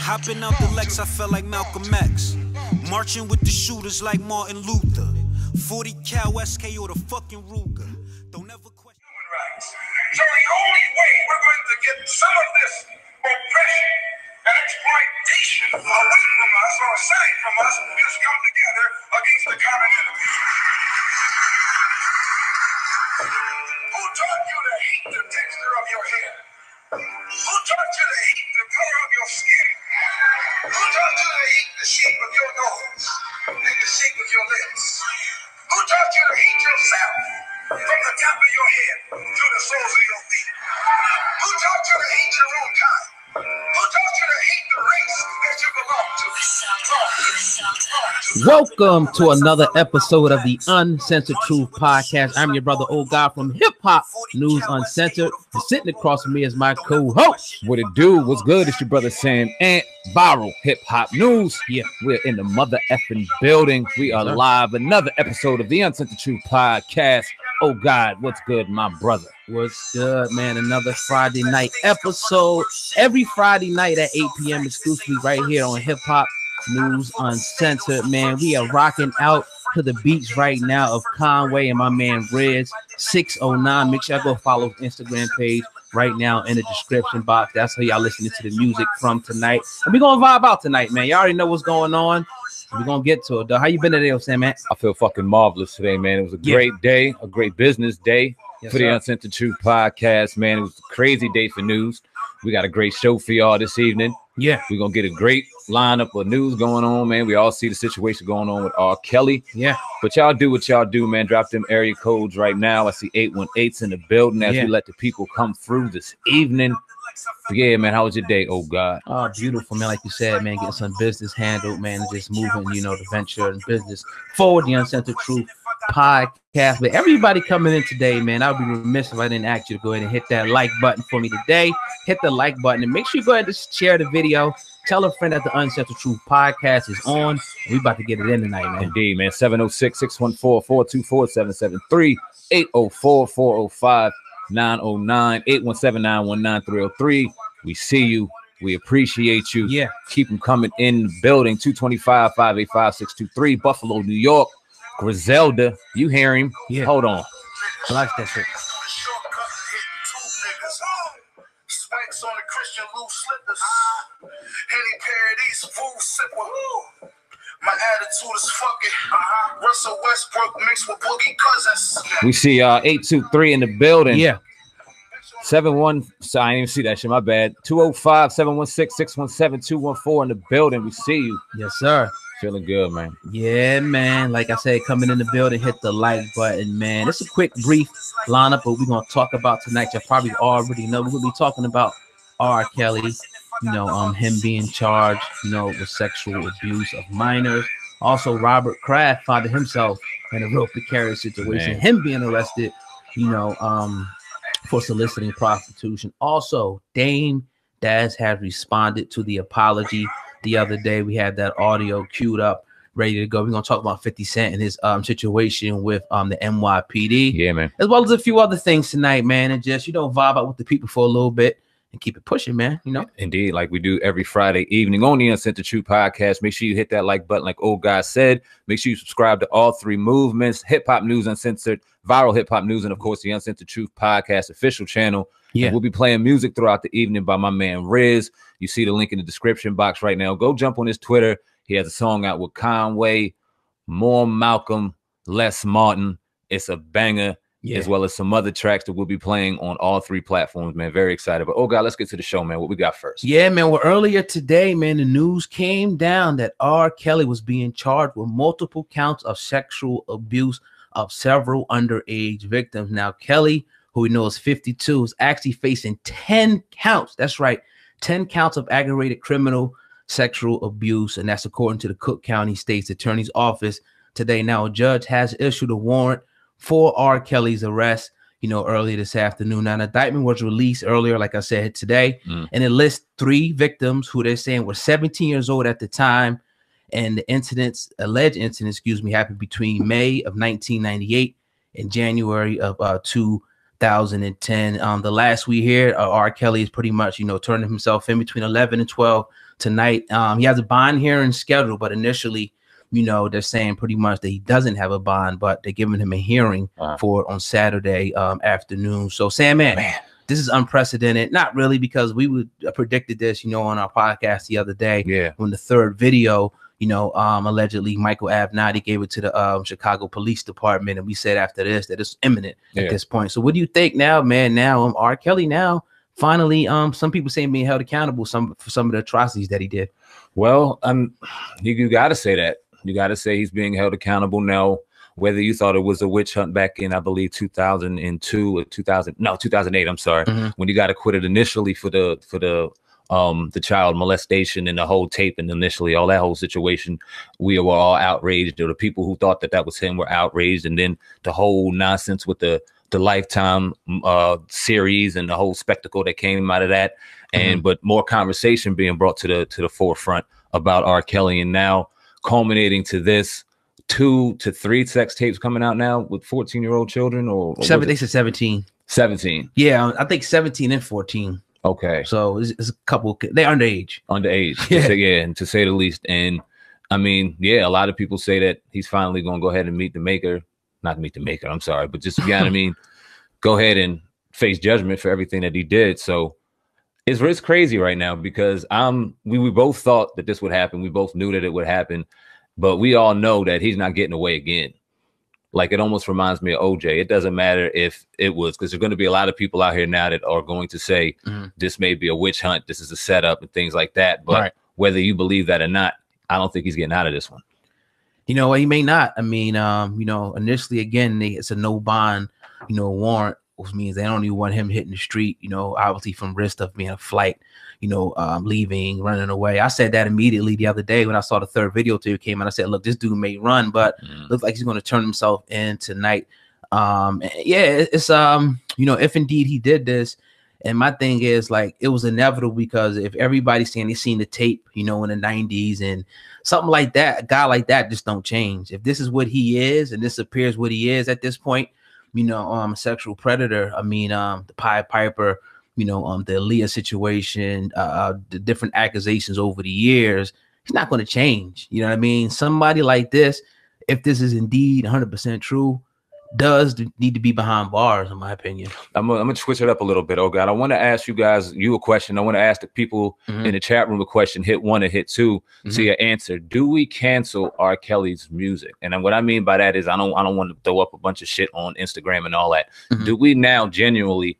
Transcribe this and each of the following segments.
Hopping out the Lex, I felt like Malcolm X. Marching with the shooters like Martin Luther. 40 cal SK or the fucking Ruger. Don't ever question human rights. So the only way we're going to get some of this oppression and exploitation away from us or aside from us is come together against the common enemy. Who taught you to hate the texture of your hair? Who taught you to hate the color of your skin? Who taught you to hate the shape of your nose and the shape of your lips? Who taught you to hate yourself from the top of your head to the soles of your feet? Who taught you to hate your own kind? Who taught you to hate the race that you belong to? Welcome to another episode of the Uncensored Truth Podcast. I'm your brother, Old God from Hip Hop News Uncensored. And sitting across from me is my co-host. What it do? What's good? It's your brother Sam and Viral Hip Hop News. Yeah, we're in the mother effing building. We are live. Another episode of the Uncensored Truth Podcast. Oh God, what's good, my brother? What's good, man? Another Friday night episode. Every Friday night at 8 p.m. exclusively right here on Hip Hop News Uncensored, man. We are rocking out to the beats right now of Conway and my man Riz 609. Make sure I go follow his Instagram page right now in the description box. That's how y'all listening to the music from tonight. And we're gonna vibe out tonight, man. Y'all already know what's going on. We're gonna get to it, though. How you been today, Sam, man? I feel fucking marvelous today, man. It was a great day, a great business day for the Uncensored Truth Podcast, man. It was a crazy day for news. We got a great show for y'all this evening. Yeah, we're gonna get a great lineup of news going on, man. We all see the situation going on with R. Kelly. Yeah, but y'all do what y'all do, man. Drop them area codes right now. I see 818s in the building as we let the people come through this evening. Yeah, man. How was your day? Oh God. Oh, beautiful, man. Like you said, man, getting some business handled, man, and just moving, the venture and business forward. The Uncensored Truth Podcast. But everybody coming in today, man, I would be remiss if I didn't ask you to go ahead and hit that like button for me today. Hit the like button and make sure you go ahead and share the video. Tell a friend that the Uncensored Truth Podcast is on. We about to get it in tonight, man. Indeed, man. 706-614-424-773 804-405 909 817-919-303. We see you. We appreciate you. Yeah. Keep them coming in the building. 225-585-623 Buffalo, New York. Griselda, you hear him? Yeah. Hold on. I like that shit. Spanks on the Christian loose slippers. Henny Paradise, food sipper. My attitude is fucking Russell Westbrook mixed with Boogie Cousins. We see 823 in the building. Yeah. 71. So I didn't even see that shit. My bad. 205-716-617-214 in the building. We see you. Yes, sir. Feeling good, man. Yeah, man. Like I said, coming in the building, hit the like button, man. It's a quick, brief lineup, but we're gonna talk about tonight. You probably already know we're gonna be talking about R. Kelly. Him being charged, with sexual abuse of minors. Also, Robert Kraft found himself in a real precarious situation. Man. Him being arrested, for soliciting prostitution. Also, Dame Dash has responded to the apology the other day. We had that audio queued up, ready to go. We're gonna talk about 50 Cent and his situation with the NYPD. Yeah, man. As well as a few other things tonight, man, and just vibe out with the people for a little bit. And keep it pushing, man. Indeed, like we do every Friday evening on the Uncensored Truth Podcast. Make sure you hit that like button, like Old Guy said. Make sure you subscribe to all three movements: Hip Hop News Uncensored, Viral Hip Hop News, and of course the Uncensored Truth Podcast official channel. Yeah, and we'll be playing music throughout the evening by my man Riz. You see the link in the description box right now. Go jump on his Twitter. He has a song out with Conway, more Malcolm, less Martin. It's a banger. Yeah. As well as some other tracks that we'll be playing on all three platforms, man. Very excited. But, oh, God, let's get to the show, man. What we got first? Yeah, man. Well, earlier today, man, the news came down that R. Kelly was being charged with multiple counts of sexual abuse of several underage victims. Now, Kelly, who we know is 52, is actually facing 10 counts. That's right, 10 counts of aggravated criminal sexual abuse. And that's according to the Cook County State's Attorney's Office today. Now, a judge has issued a warrant for R. Kelly's arrest, earlier this afternoon. Now, an indictment was released earlier, like I said, today, and it lists 3 victims who they're saying were 17 years old at the time. And the alleged incidents, happened between May of 1998 and January of 2010. The last we hear, R. Kelly is pretty much, turning himself in between 11 and 12 tonight. He has a bond hearing scheduled, but initially, they're saying pretty much that he doesn't have a bond, but they're giving him a hearing for it on Saturday afternoon. So, Sam, man, this is unprecedented. Not really, because we predicted this, on our podcast the other day. When the third video, allegedly Michael Avenatti gave it to the Chicago Police Department, and we said after this that it's imminent at this point. So what do you think now, man? Now R. Kelly now finally, some people saying being held accountable for some of the atrocities that he did. Well, you got to say that. You got to say he's being held accountable now. Whether you thought it was a witch hunt back in, I believe, 2002 or 2008. I'm sorry, when you got acquitted initially for the child molestation and the whole tape, and initially all that whole situation, we were all outraged. Or the people who thought that that was him were outraged, and then the whole nonsense with the Lifetime series and the whole spectacle that came out of that, and but more conversation being brought to the forefront about R. Kelly, and now culminating to this 2 to 3 sex tapes coming out now with 14-year-old children, or they said 17. 17. Yeah, I think 17 and 14. Okay, so it's a couple. They're underage. And to say the least. And I mean, a lot of people say that he's finally going to go ahead and meet the maker. Not meet the maker, I'm sorry, but just, I mean, go ahead and face judgment for everything that he did. So it's crazy right now, because we both thought that this would happen. We both knew that it would happen, but we all know that he's not getting away again. Like, it almost reminds me of OJ. It doesn't matter if it was, because there's going to be a lot of people out here now that are going to say this may be a witch hunt, this is a setup and things like that. But whether you believe that or not, I don't think he's getting out of this one. He may not. I mean, initially, again, it's a no bond, warrant, which means they don't even want him hitting the street, obviously from risk of being a flight, leaving, running away. I said that immediately the other day when I saw the third video tape came out. I said, look, this dude may run, but looks like he's going to turn himself in tonight. It's if indeed he did this. And my thing is, like, it was inevitable, because if everybody's saying they've seen the tape, in the 90s and something like that, a guy like that just don't change. If this is what he is, and this appears what he is at this point, a sexual predator. I mean, the Pied Piper, the Aaliyah situation, the different accusations over the years, he's not going to change. You know what I mean? Somebody like this, if this is indeed 100% true, does need to be behind bars, in my opinion. I'm gonna switch it up a little bit. Oh God, I want to ask you a question. I want to ask the people in the chat room a question. Hit 1 and hit 2. See your answer. Do we cancel R. Kelly's music? And what I mean by that is, I don't want to throw up a bunch of shit on Instagram and all that. Do we now genuinely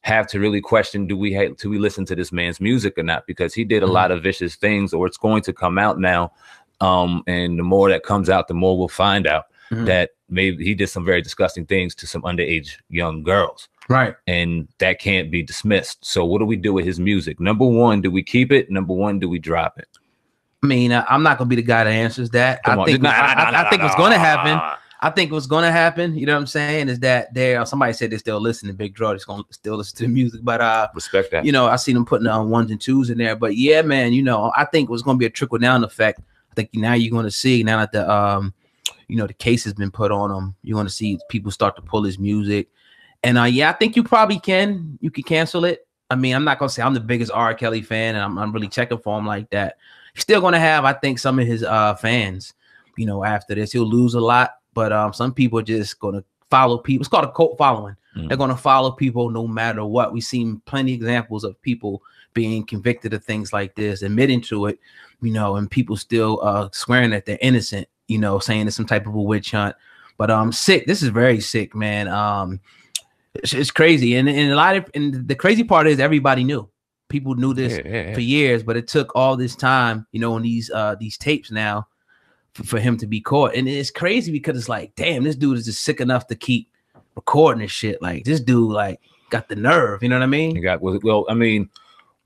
have to really question, do we listen to this man's music or not? Because he did a lot of vicious things, or it's going to come out now. And the more that comes out, the more we'll find out that maybe he did some very disgusting things to some underage young girls. Right. And that can't be dismissed. So what do we do with his music? Number one, do we keep it? Number one, do we drop it? I mean, I'm not going to be the guy that answers that. I think what's going to happen, you know what I'm saying, is that somebody said they still listen to Big Draw. They're going to still listen to the music. But respect that. I see them putting on 1s and 2s in there. But yeah, man, I think it was going to be a trickle down effect. I think now you're going to see, now that the case has been put on him, you're going to see people start to pull his music. And I think you probably can cancel it. I mean, I'm not going to say I'm the biggest R. Kelly fan, and I'm really checking for him like that. He's still going to have, I think, some of his fans, after this. He'll lose a lot, but some people are just going to follow people. It's called a cult following. They're going to follow people no matter what. We've seen plenty of examples of people being convicted of things like this, admitting to it, and people still swearing that they're innocent, saying it's some type of a witch hunt. But sick. This is very sick, man. It's crazy. And the crazy part is everybody knew. People knew this for years, but it took all this time, in these tapes now for him to be caught. And it's crazy because it's like, damn, this dude is just sick enough to keep recording this shit. Like, this dude, like, got the nerve. You know what I mean? Well, I mean,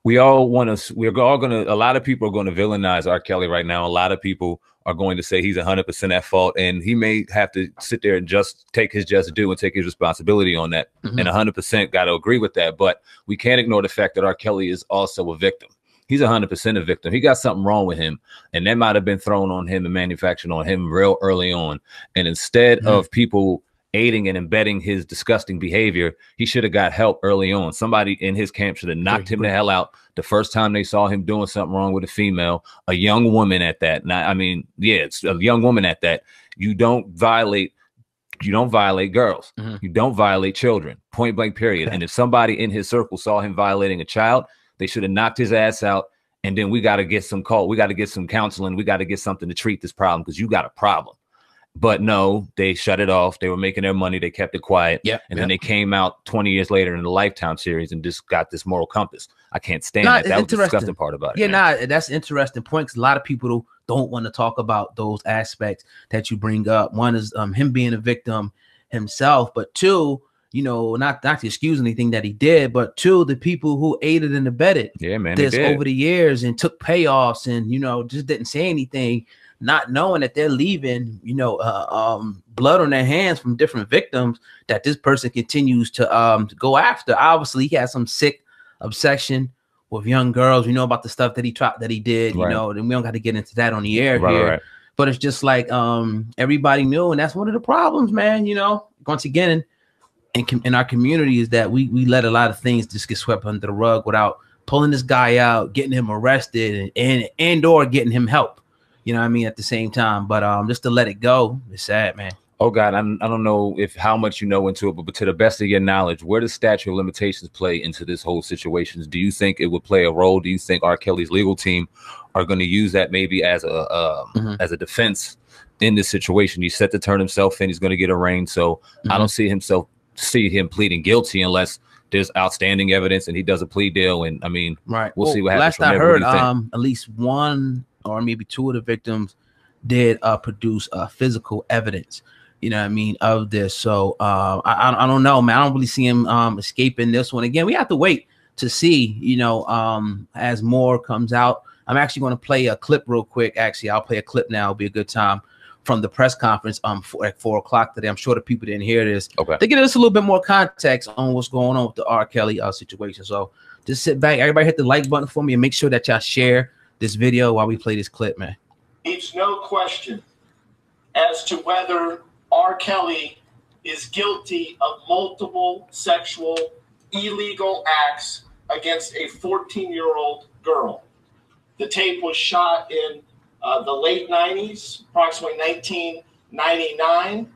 we're all gonna, a lot of people are going to villainize R. Kelly right now. A lot of people are going to say he's 100% at fault, and he may have to sit there and just take his just due and take his responsibility on that. And 100% got to agree with that. But we can't ignore the fact that R. Kelly is also a victim. He's 100% a victim. He got something wrong with him, and that might have been thrown on him and manufactured on him real early on. And instead of people aiding and abetting his disgusting behavior, he should have got help early on. Somebody in his camp should have knocked him the hell out the first time they saw him doing something wrong with a female, a young woman at that. Now, I mean, yeah, it's a young woman at that. You don't violate girls. You don't violate children, point blank, period. And if somebody in his circle saw him violating a child, they should have knocked his ass out. And then we got to get some call. We got to get some counseling. We got to get something to treat this problem, because you got a problem. But no, they shut it off. They were making their money. They kept it quiet. Then they came out 20 years later in the Lifetime series and just got this moral compass. I can't stand that. That was the disgusting part about it. Yeah, that's an interesting point, because a lot of people don't want to talk about those aspects that you bring up. One is him being a victim himself, but two, you know, not to excuse anything that he did, but two, the people who aided and abetted this over the years and took payoffs and, you know, just didn't say anything, not knowing that they're leaving, you know, blood on their hands from different victims that this person continues to go after. Obviously, he has some sick obsession with young girls. We know about the stuff that he did, you know, and we don't got to get into that on the air here. But it's just like everybody knew, and that's one of the problems, man. You know, once again, in our community is that we let a lot of things just get swept under the rug without pulling this guy out, getting him arrested, and or getting him help. You know what I mean? At the same time, but just to let it go, it's sad, man. Oh God, I don't know how much you know into it, but to the best of your knowledge, where does statute of limitations play into this whole situation? Do you think it would play a role? Do you think R. Kelly's legal team are going to use that maybe as a defense in this situation? He's set to turn himself in. He's going to get arraigned. So I don't see him pleading guilty unless there's outstanding evidence and he does a plea deal. And I mean, we'll see what happens. Last I heard, at least one or maybe two of the victims did produce physical evidence, you know what I mean, of this. So I don't know, man. I don't really see him escaping this one. Again, we have to wait to see, you know, as more comes out. I'm actually going to play a clip real quick. Actually, I'll play a clip now. It'll be a good time from the press conference at 4 o'clock today. I'm sure the people didn't hear this. They give us a little bit more context on what's going on with the R. Kelly situation. So just sit back. Everybody hit the like button for me and make sure that y'all share this video while we play this clip, man. It's no question as to whether R. Kelly is guilty of multiple sexual illegal acts against a 14-year-old girl. The tape was shot in the late 90s, approximately 1999.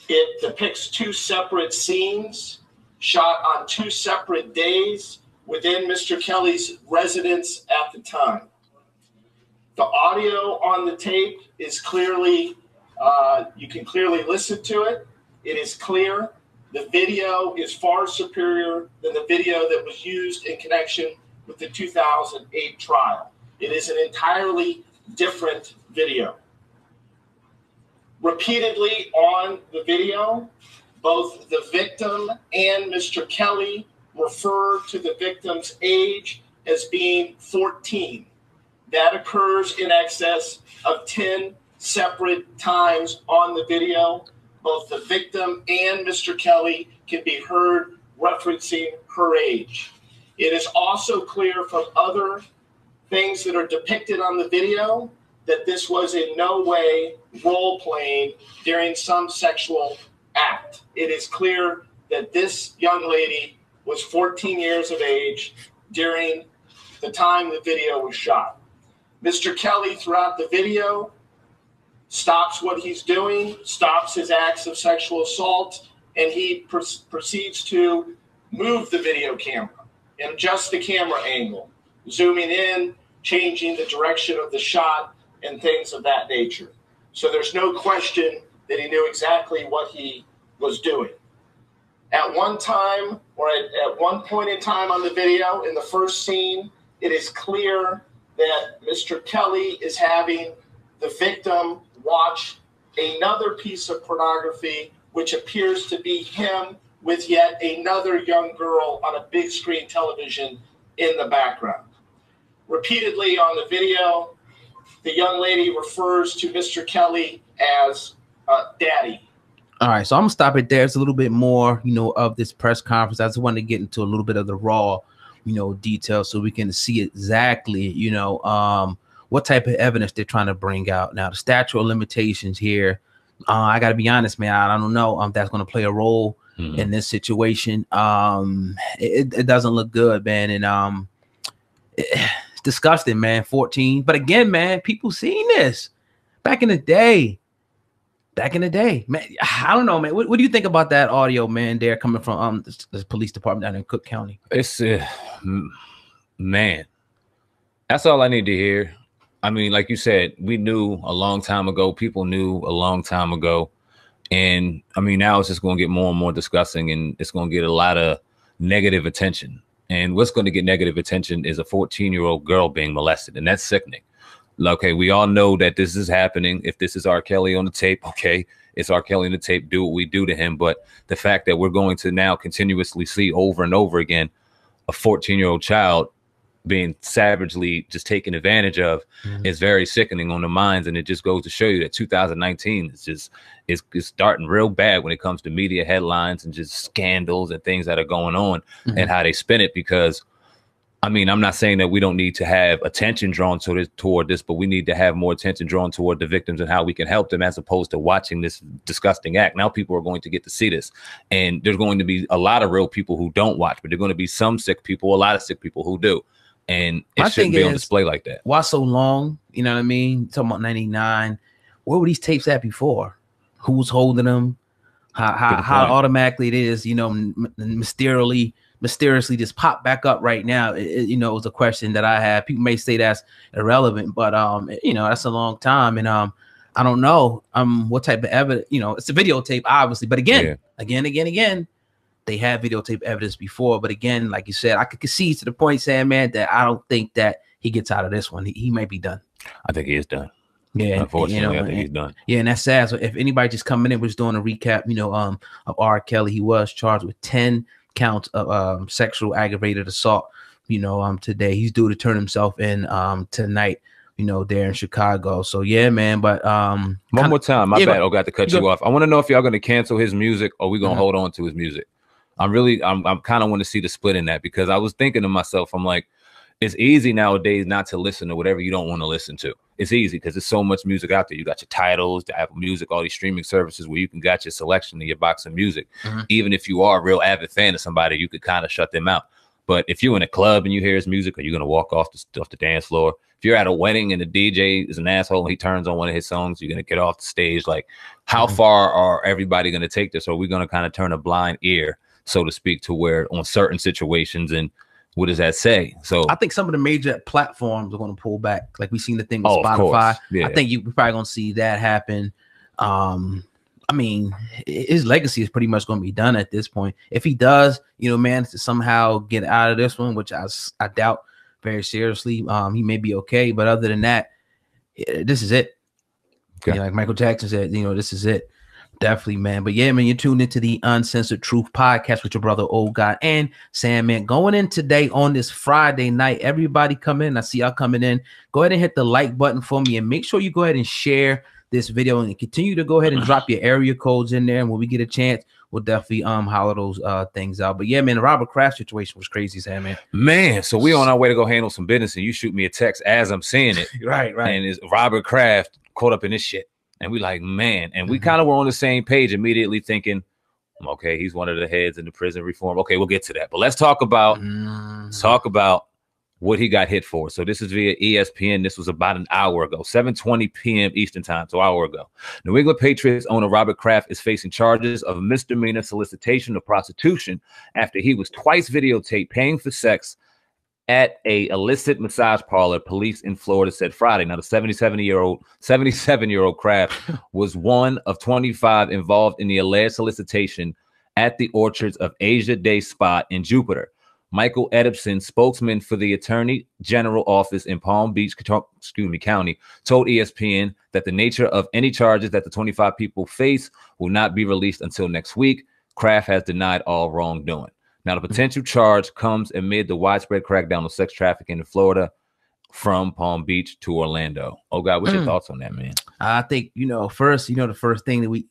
It depicts two separate scenes shot on two separate days within Mr. Kelly's residence at the time. The audio on the tape is clearly, you can clearly listen to it. It is clear. The video is far superior than the video that was used in connection with the 2008 trial. It is an entirely different video. Repeatedly on the video, both the victim and Mr. Kelly refer to the victim's age as being 14. That occurs in excess of 10 separate times on the video. Both the victim and Mr. Kelly can be heard referencing her age. It is also clear from other things that are depicted on the video that this was in no way role-playing during some sexual act. It is clear that this young lady was 14 years of age during the time the video was shot. Mr. Kelly, throughout the video, stops what he's doing, stops his acts of sexual assault, and he proceeds to move the video camera and adjust the camera angle, zooming in, changing the direction of the shot, and things of that nature. So there's no question that he knew exactly what he was doing. At one time, or at one point in time on the video, in the first scene, it is clear that Mr. Kelly is having the victim watch another piece of pornography, which appears to be him with yet another young girl on a big screen television in the background. Repeatedly on the video, the young lady refers to Mr. Kelly as daddy. All right, so I'm gonna stop it there. It's a little bit more, you know, of this press conference. I just want to get into a little bit of the raw, you know, details so we can see exactly, you know, what type of evidence they're trying to bring out. Now, the statute of limitations here I got to be honest, man. I don't know if that's going to play a role in this situation. It doesn't look good, man. And it's disgusting, man. 14. But again, man, people seen this back in the day. Man, I don't know, man. What do you think about that audio, man? There coming from the police department down in Cook County. It's man, that's all I need to hear. I mean, like you said, we knew a long time ago. People knew a long time ago, and I mean, now it's just going to get more and more disgusting, and it's going to get a lot of negative attention. And what's going to get negative attention is a 14-year-old girl being molested, and that's sickening. Okay, we all know that this is happening. If this is R. Kelly on the tape, okay, it's R. Kelly on the tape. Do what we do to him. But the fact that we're going to now continuously see over and over again a 14-year-old child being savagely just taken advantage of is very sickening on the minds. And it just goes to show you that 2019 is starting real bad when it comes to media headlines and just scandals and things that are going on and how they spin it. Because I mean, I'm not saying that we don't need to have attention drawn toward this, but we need to have more attention drawn toward the victims and how we can help them, as opposed to watching this disgusting act. Now people are going to get to see this, and there's going to be a lot of real people who don't watch, but there're going to be some sick people, a lot of sick people who do. And it shouldn't be on display like that. Why so long? You know what I mean? Talking about 99. Where were these tapes at before? Who was holding them? How automatically it is, you know, mysteriously just pop back up right now. You know, it was a question that I have. People may say that's irrelevant, but you know, that's a long time. And I don't know what type of evidence, you know, it's a videotape, obviously. But again, they had videotape evidence before. But again, like you said, I could concede to the point, saying, man, that I don't think that he gets out of this one. He might be done. I think he is done. Yeah, unfortunately, you know, I think he's done. Yeah, and that's sad. So if anybody just coming in, we're just doing a recap, you know, of R. Kelly. He was charged with 10 counts of sexual aggravated assault. You know, today he's due to turn himself in tonight, you know, there in Chicago. So yeah, man. But one more time, my bad. I got to cut you off. I want to know if y'all going to cancel his music or we going to hold on to his music. I'm kind of want to see the split in that, because I was thinking to myself, I'm like, it's easy nowadays not to listen to whatever you don't want to listen to. It's easy because there's so much music out there. You got your titles, the Apple Music, all these streaming services where you can got your selection in your box of music. Even if you are a real avid fan of somebody, you could kind of shut them out. But if you're in a club and you hear his music, are you going to walk off the dance floor? If you're at a wedding and the DJ is an asshole and he turns on one of his songs, you're going to get off the stage. Like, how far are everybody going to take this? Or are we going to kind of turn a blind ear, so to speak, to where on certain situations, and what does that say? So I think some of the major platforms are going to pull back. Like we've seen the thing with Spotify. Yeah. I think we're probably going to see that happen. I mean, his legacy is pretty much going to be done at this point. If he does, you know, manage to somehow get out of this one, which I doubt very seriously, he may be okay. But other than that, this is it. Okay. You know, like Michael Jackson said, you know, this is it. Definitely, man. But yeah, man, you're tuned into the Uncensored Truth podcast with your brother Old God and Sam, man. Going in today on this Friday night, everybody come in. I see y'all coming in. Go ahead and hit the like button for me, and make sure you go ahead and share this video, and continue to go ahead and drop your area codes in there. And when we get a chance, we'll definitely holler those things out. But yeah, man, the Robert Kraft situation was crazy, Sam, man. So we on our way to go handle some business, and you shoot me a text as I'm saying it. Right. And it's Robert Kraft caught up in this shit. And we like, man, and we kind of were on the same page, immediately thinking, okay, he's one of the heads in the prison reform. Okay, we'll get to that. But let's talk about what he got hit for. So this is via ESPN. This was about an hour ago, 7:20 p.m. Eastern time, so an hour ago. New England Patriots owner Robert Kraft is facing charges of misdemeanor solicitation of prostitution after he was twice videotaped paying for sex at a illicit massage parlor, police in Florida said Friday. Now, the 77-year-old Kraft was one of 25 involved in the alleged solicitation at the Orchards of Asia Day Spa in Jupiter. Michael Edipson, spokesman for the Attorney General office in Palm Beach, County, told ESPN that the nature of any charges that the 25 people face will not be released until next week. Kraft has denied all wrongdoing. Now, the potential charge comes amid the widespread crackdown on sex trafficking in Florida from Palm Beach to Orlando. Oh, God, what's your thoughts on that, man? I think, the first thing that we,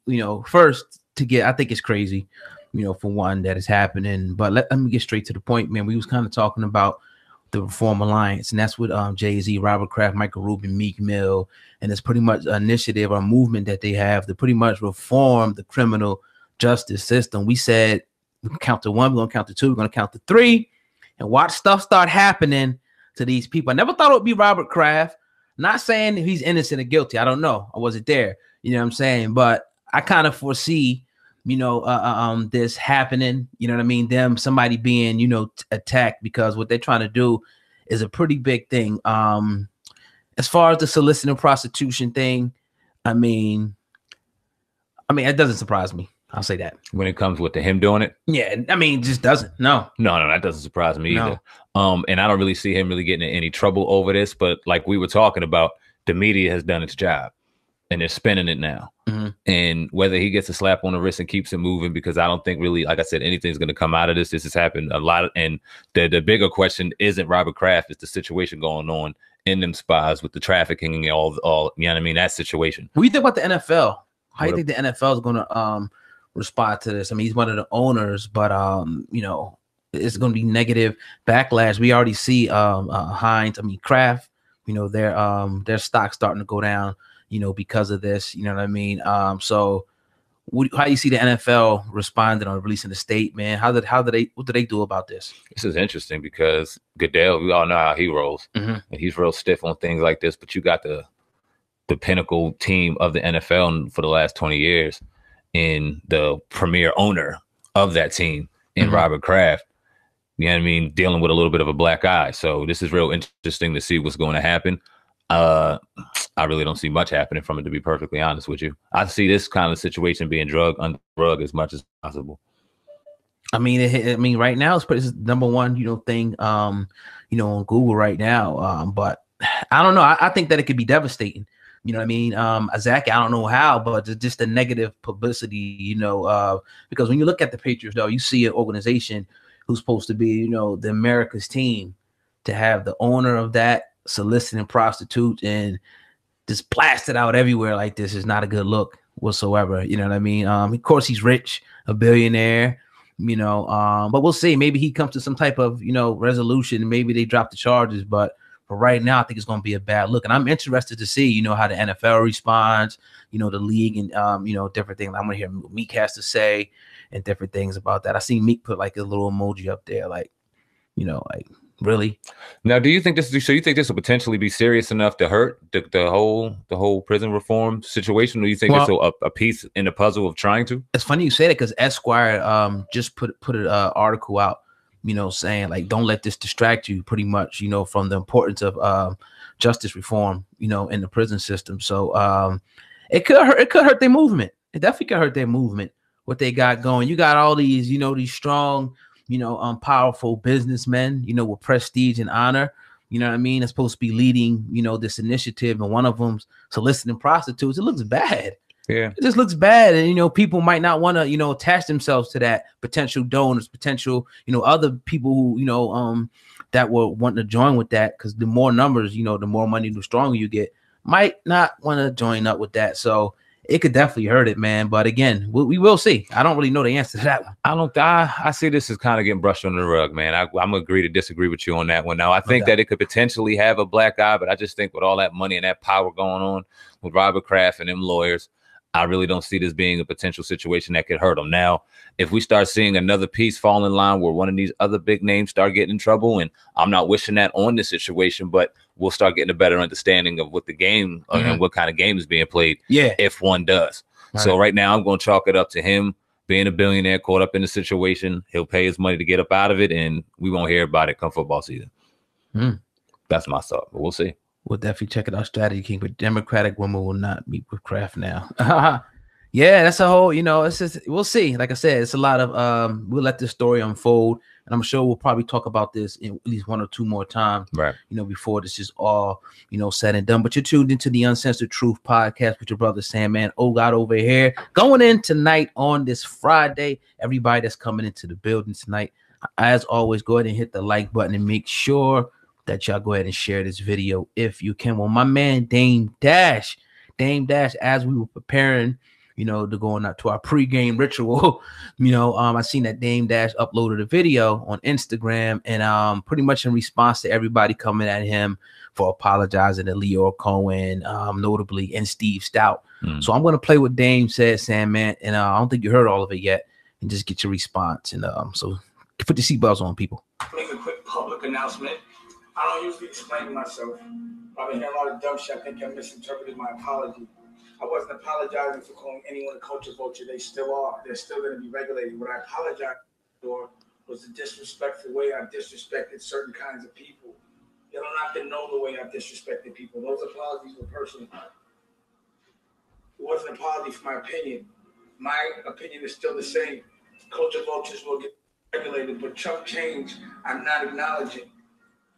first to get, I think it's crazy, for one, that is happening. But let me get straight to the point, man. We was kind of talking about the Reform Alliance, and that's with Jay-Z, Robert Kraft, Michael Rubin, Meek Mill, and it's pretty much an initiative or movement that they have to pretty much reform the criminal justice system. We said we can count to 1, we're gonna count to 2, we're gonna count to 3, and watch stuff start happening to these people. I never thought it would be Robert Kraft. Not saying he's innocent or guilty. I don't know. I wasn't there. You know what I'm saying? But I kind of foresee, this happening. You know what I mean? Somebody being, attacked, because what they're trying to do is a pretty big thing. As far as the soliciting prostitution thing, I mean, it doesn't surprise me. I'll say that. When it comes with him doing it? Yeah, I mean, it just doesn't. No, that doesn't surprise me either. No. And I don't really see him really getting in any trouble over this, but like we were talking about, the media has done its job and they're spinning it now. Mm-hmm. And whether he gets a slap on the wrist and keeps it moving, because I don't think really, like I said, anything's going to come out of this. This has happened a lot. And the bigger question isn't Robert Kraft, it's the situation going on in them spas with the trafficking and all, you know what I mean? That situation. What do you think about the NFL? How do you think the NFL is going to respond to this? I mean, he's one of the owners, but it's going to be negative backlash. We already see Kraft, their stock starting to go down, because of this. You know what I mean? So how do you see the NFL responding or releasing the statement? What do they do about this? This is interesting because Goodell, we all know how he rolls, mm-hmm. and he's real stiff on things like this. But you got the pinnacle team of the NFL for the last 20 years, in the premier owner of that team in mm-hmm. Robert Kraft. You know what I mean? Dealing with a little bit of a black eye. So this is real interesting to see what's going to happen. I really don't see much happening from it, to be perfectly honest with you. I see this kind of situation being drug under rug as much as possible. I mean, right now it's number one, thing, on Google right now. But I don't know. I think that it could be devastating. You know what I mean? Zach, I don't know how, but just the negative publicity, because when you look at the Patriots, though, you see an organization who's supposed to be, the America's team, to have the owner of that soliciting prostitutes and just blast it out everywhere like this is not a good look whatsoever. You know what I mean? Of course, he's rich, a billionaire, but we'll see. Maybe he comes to some type of, resolution. Maybe they drop the charges, but for right now, I think it's going to be a bad look. And I'm interested to see, how the NFL responds, the league and, different things. I'm going to hear what Meek has to say and different things about that. I seen Meek put like a little emoji up there, like, like really. Now, do you think this will potentially be serious enough to hurt the whole prison reform situation? Or do you think it's a piece in the puzzle of trying to? It's funny you say that, because Esquire just put an article out, saying like, don't let this distract you, pretty much, from the importance of justice reform, in the prison system. So it could hurt their movement. It definitely could hurt their movement, what they got going. You got all these, these strong, powerful businessmen, with prestige and honor, you know what I mean? It's supposed to be leading, this initiative, and one of them's soliciting prostitutes. It looks bad. Yeah, it just looks bad. And, people might not want to, attach themselves to that, potential donors, potential, other people who, that will want to join with that. Because the more numbers, the more money, the stronger you get, might not want to join up with that. So it could definitely hurt it, man. But again, we will see. I don't really know the answer to that one. I see this as kind of getting brushed under the rug, man. I'm agree to disagree with you on that one. Now, I think that it could potentially have a black eye, but I just think with all that money and that power going on with Robert Kraft and them lawyers, I really don't see this being a potential situation that could hurt them. Now, if we start seeing another piece fall in line where one of these other big names start getting in trouble, and I'm not wishing that on this situation, but we'll start getting a better understanding of what the game and what kind of game is being played. Yeah, if one does. So right now, I'm going to chalk it up to him being a billionaire caught up in the situation. He'll pay his money to get up out of it, and we won't hear about it come football season. That's my thought, but we'll see. We'll definitely check it out. Strategy King, but Democratic women will not meet with Kraft now. Yeah, that's a whole, it's just, we'll see. Like I said, it's a lot of, we'll let this story unfold, and I'm sure we'll probably talk about this in at least one or two more times, right? Before this is all, said and done. But you're tuned into the Uncensored Truth podcast with your brother Sandman. Oh God, over here, going in tonight on this Friday. Everybody that's coming into the building tonight, as always, go ahead and hit the like button and make sure that y'all go ahead and share this video if you can. Well, my man Dame Dash, as we were preparing you know, to going out to our pregame ritual. You know, I seen that Dame Dash uploaded a video on Instagram, and pretty much in response to everybody coming at him for apologizing to Leo Cohen, notably, and Steve Stout. So I'm gonna play what Dame said, Sandman, and I don't think you heard all of it yet, and just get your response. And so put the seatbelts on, people. Make a quick public announcement. I don't usually explain myself. I've been hearing a lot of dumb shit. I think I misinterpreted my apology. I wasn't apologizing for calling anyone a culture vulture. They still are. They're still going to be regulated. What I apologized for was the disrespectful way I disrespected certain kinds of people. You don't have to know the way I disrespected people. Those apologies were personal. It wasn't an apology for my opinion. My opinion is still the same. Culture vultures will get regulated, but chunk change, I'm not acknowledging.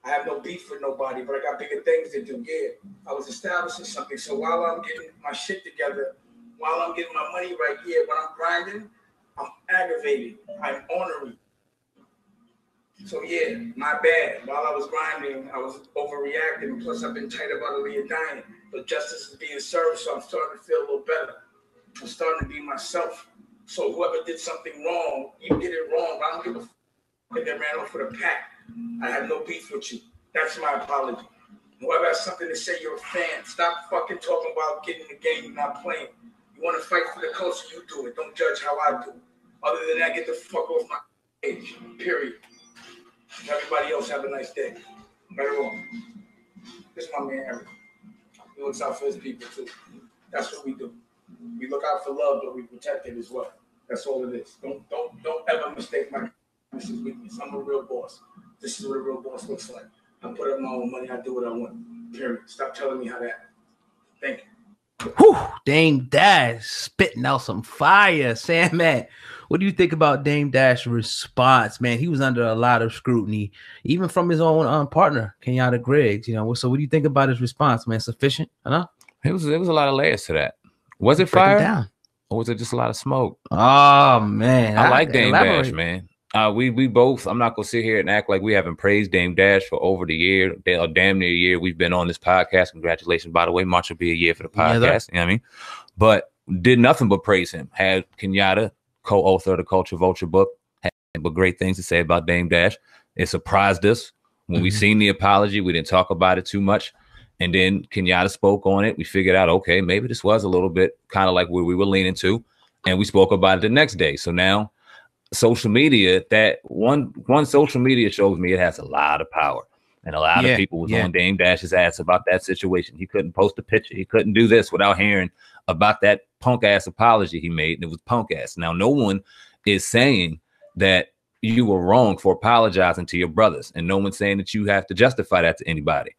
I have no beef with nobody, but I got bigger things to do. Yeah, I was establishing something. So while I'm getting my shit together, while I'm getting my money right here, when I'm grinding, I'm aggravated. I'm ornery. So yeah, my bad. While I was grinding, I was overreacting. Plus, I've been tight about Aaliyah dying. But justice is being served, so I'm starting to feel a little better. I'm starting to be myself. So whoever did something wrong, you did it wrong. I don't give a fuck that ran off with a pack. I have no beef with you. That's my apology. Whoever has something to say, you're a fan. Stop fucking talking about getting in the game and not playing. You want to fight for the culture, you do it. Don't judge how I do it. Other than that, get the fuck off my page. Period. Everybody else have a nice day. Better off. This is my man Eric. He looks out for his people too. That's what we do. We look out for love, but we protect it as well. That's all it is. Don't ever mistake my weakness. I'm a real boss. This is what a real boss looks like. I put up my own money. I do what I want. Period. Stop telling me how to act. Thank you. Whew, Dame Dash spitting out some fire. Sandman, what do you think about Dame Dash's response? Man, he was under a lot of scrutiny, even from his own partner, Kenyatta Griggs. You know, so what do you think about his response, man? Sufficient enough? There was a lot of layers to that. Was it fire? Or was it just a lot of smoke? Oh man, I like Dame Dash, man. We both, I'm not gonna sit here and act like we haven't praised Dame Dash for over the year, or damn near a year we've been on this podcast. Congratulations, by the way. March will be a year for the podcast. You know what I mean? But did nothing but praise him. Had Kenyatta, co-author of the Culture Vulture book, had but great things to say about Dame Dash. It surprised us when we seen the apology. We didn't talk about it too much. And then Kenyatta spoke on it. We figured out, okay, maybe this was a little bit kind of like where we were leaning to. And we spoke about it the next day. So now social media, that one social media shows me it has a lot of power. And a lot of people was on Dame Dash's ass about that situation. He couldn't post a picture. He couldn't do this without hearing about that punk ass apology he made. And it was punk ass. Now, no one is saying that you were wrong for apologizing to your brothers. And no one's saying that you have to justify that to anybody.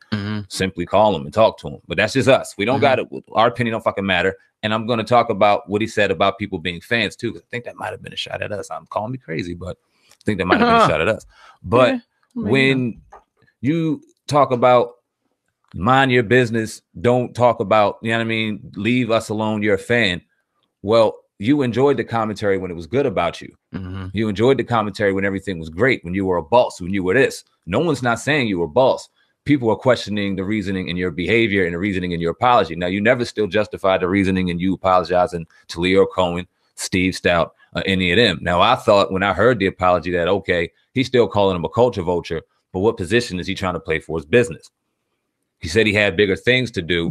Simply call them and talk to them. But that's just us. We don't got it. Our opinion don't fucking matter. And I'm going to talk about what he said about people being fans too. I think that might have been a shot at us. I'm calling me crazy, but I think that might have been a shot at us. But when you talk about mind your business, don't talk about, you know what I mean? Leave us alone. You're a fan. Well, you enjoyed the commentary when it was good about you. You enjoyed the commentary when everything was great, when you were a boss, when you were this. No one's not saying you were a boss. People are questioning the reasoning in your behavior and the reasoning in your apology. Now, you never still justified the reasoning in you apologizing to Leo Cohen, Steve Stout, or any of them. Now, I thought when I heard the apology that, okay, he's still calling him a culture vulture, but what position is he trying to play for his business? He said he had bigger things to do.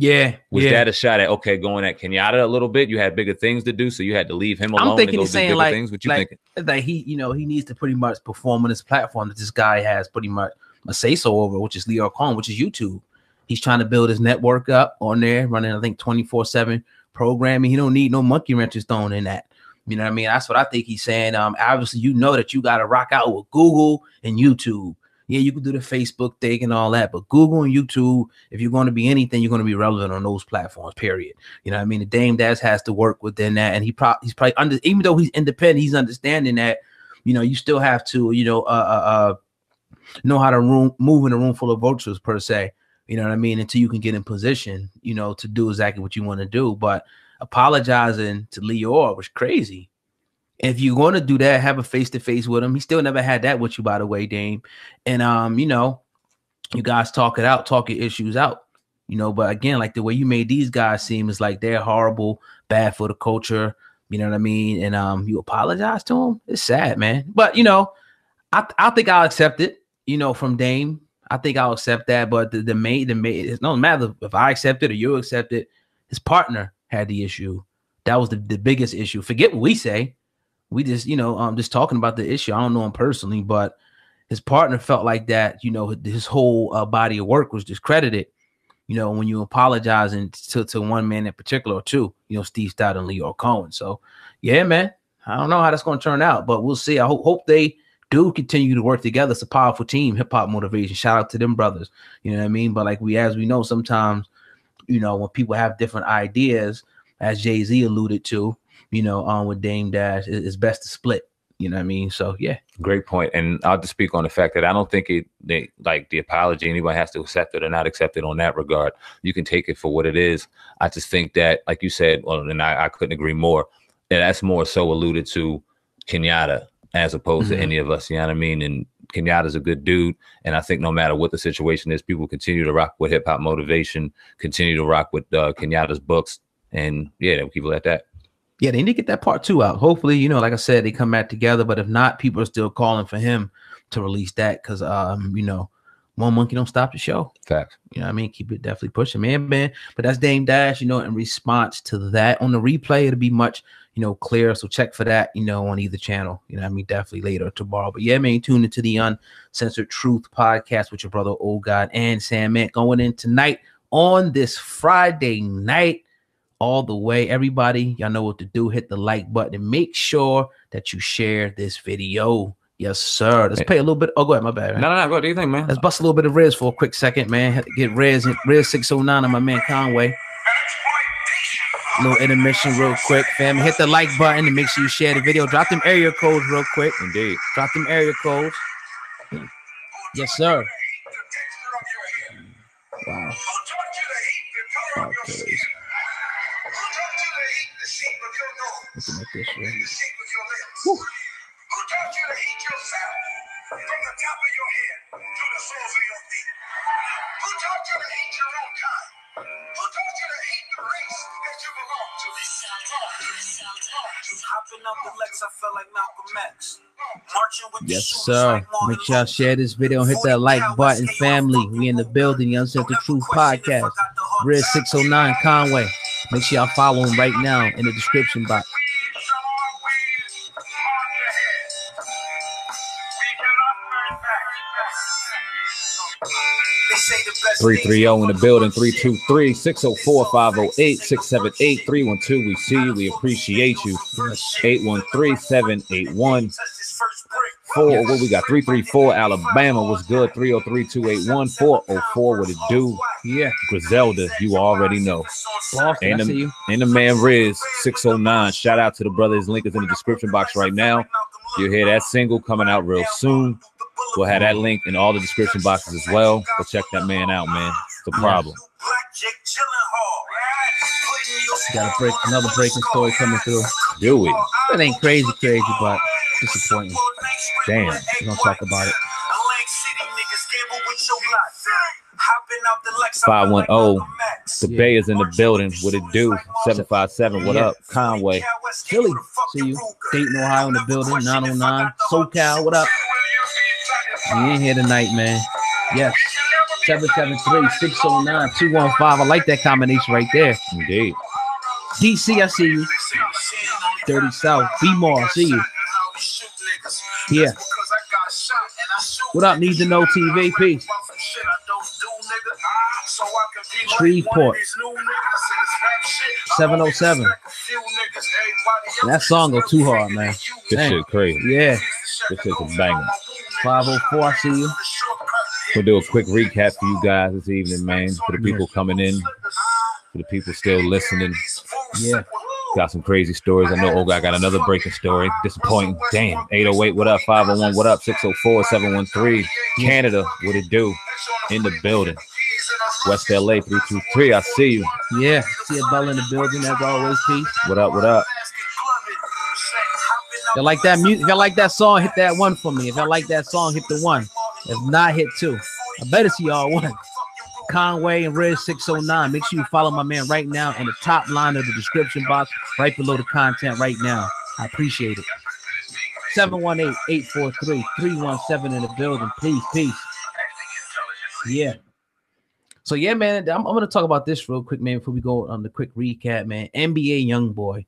Was that a shot at, okay, going at Kenyatta a little bit? You had bigger things to do, so you had to leave him alone. I'm thinking he's saying like, things. What you thinking? That he, you know, he needs to pretty much perform on this platform that this guy has pretty much a say-so over, which is Leo Cohen, which is YouTube. He's trying to build his network up on there, running, I think, 24/7 programming. He don't need no monkey wrenches thrown in that. You know what I mean? That's what I think he's saying. Obviously, you know that you got to rock out with Google and YouTube. Yeah, you can do the Facebook thing and all that, but Google and YouTube, if you're going to be anything, you're going to be relevant on those platforms, period. You know what I mean? The Dame Dash has to work within that, and he's probably even though he's independent, he's understanding that, you know, you still have to, you know how to move in a room full of vultures, per se. You know what I mean? Until you can get in position, you know, to do exactly what you want to do. But apologizing to Leo was crazy. If you're going to do that, have a face-to-face with him. He still never had that with you, by the way, Dame. And, you know, you guys talk it out, talk your issues out. you know. But again, like the way you made these guys seem is like they're horrible, bad for the culture. You know what I mean? And you apologize to them. It's sad, man. But you know, I think I'll accept it. You know, from Dame, I think I'll accept that. But the main, it doesn't matter if I accept it or you accept it. His partner had the issue. That was the biggest issue. Forget what we say. We just, you know, just talking about the issue. I don't know him personally, but his partner felt like that. You know, his whole body of work was discredited. You know, when you apologizing to one man in particular or two, you know, Steve Stout and Leo Cohen. So, yeah, man, I don't know how that's going to turn out, but we'll see. I hope they do continue to work together. It's a powerful team, Hip Hop Motivation. Shout out to them brothers. You know what I mean? But like as we know, sometimes, you know, when people have different ideas, as Jay-Z alluded to, you know, with Dame Dash, it's best to split. You know what I mean? So, yeah. Great point. And I'll just speak on the fact that I don't think like the apology, anybody has to accept it or not accept it on that regard. You can take it for what it is. I just think that, like you said, well, and I couldn't agree more, that that's more so alluded to Kenyatta as opposed to any of us. You know what I mean? And Kenyatta's a good dude. And I think no matter what the situation is, people continue to rock with Hip Hop Motivation, continue to rock with Kenyatta's books. And yeah, we'll keep it at that. Yeah, they need to get that part 2 out. Hopefully, you know, like I said, they come back together. But if not, people are still calling for him to release that because, you know, one monkey don't stop the show. Facts. You know what I mean? Keep it definitely pushing, man. But that's Dame Dash, you know, in response to that. On the replay, it'll be much, you know, clearer. So check for that, you know, on either channel. You know what I mean? Definitely later tomorrow. But yeah, man, tune into the Uncensored Truth podcast with your brother, Old God, and Sam Man going in tonight on this Friday night. All the way, everybody, y'all know what to do. Hit the like button and make sure that you share this video. Yes, sir. Let's play a little bit. Oh, go ahead. My bad, man. No. Go. What do you think, man? Let's bust a little bit of Riz for a quick second, man. Had to get Riz 609 on my man Conway. A little intermission real quick, fam. Hit the like button and make sure you share the video. Drop them area codes real quick. Indeed. Drop them area codes. Yes, sir. Wow. Okay. Looking at this, right? Who taught you to hate yourself from the top of your head to the soles of your feet? Who taught you to hate your own kind? Who taught you to hate the race that you belong to? Hopping up the Lex, I felt like Malcolm X. Marching with yes, sir. Make sure y'all share this video and hit that like button, family. We in the building, the Uncensored Truth podcast. Riz 609 Conway. Make sure y'all follow him right now in the description box. 330 in the building, 323-604-508-678-312. We see you. We appreciate you. 813-781-4. What we got? 334 Alabama was good. 303-281-404. What it do? Yeah. Griselda, you already know. Boston, and the man Riz 609. Shout out to the brothers. Link is in the description box right now. You'll hear that single coming out real soon. We'll have that link in all the description boxes as well. Go check that man out, man. It's the problem. Got another breaking story coming through. Do we? It ain't crazy, but disappointing. Damn. We're gonna talk about it. 510. The Bay is in the building. What it do? 757. What up? Conway. Philly. See you. Dayton, Ohio in the building. 909. SoCal. What up? We in here tonight, man. Yes. 773-609-215. I like that combination right there. Indeed. DC, I see you. 30 South. B-More, I see you. Yeah. What up, Need to Know TV? Peace. Shreveport. 707. That song go too hard, man. This shit crazy. Yeah. This shit's a banger. 504, I see you. We'll do a quick recap for you guys this evening, man. For the people coming in, for the people still listening. Yeah. Got some crazy stories. I know old guy got another breaking story. Disappointing. Damn. 808, what up? 501, what up? 604-713. Canada, what it do? In the building. West LA, 323. I see you. Yeah. See a bell in the building, as always. Peace. What up? What up? If you like that music, if you like that song, hit that one for me. If you like that song, hit the one. If not, hit two. I better see y'all one. Conway and Red 609. Make sure you follow my man right now in the top line of the description box, right below the content right now. I appreciate it. 718-843-317 in the building. Please, peace. Yeah. So yeah, man, I'm gonna talk about this real quick, man, before we go on the quick recap, man. NBA YoungBoy